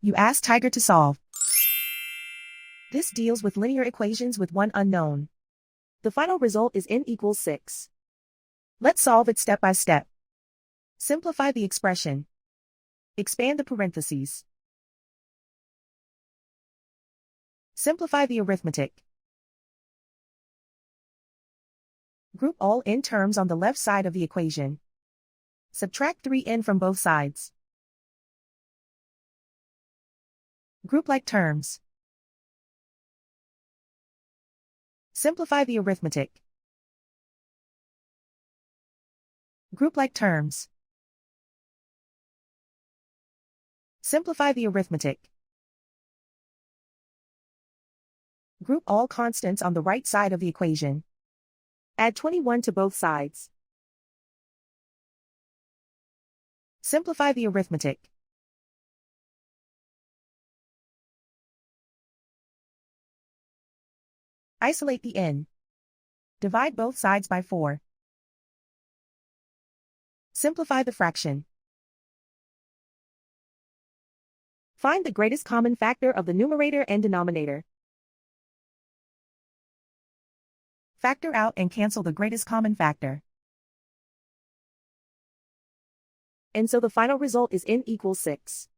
You ask Tiger to solve. This deals with linear equations with one unknown. The final result is n equals 6. Let's solve it step by step. Simplify the expression. Expand the parentheses. Simplify the arithmetic. Group all n terms on the left side of the equation. Subtract 3n from both sides. Group like terms. Simplify the arithmetic. Group like terms. Simplify the arithmetic. Group all constants on the right side of the equation. Add 21 to both sides. Simplify the arithmetic. Isolate the n. Divide both sides by 4. Simplify the fraction. Find the greatest common factor of the numerator and denominator. Factor out and cancel the greatest common factor. And so the final result is n equals 6.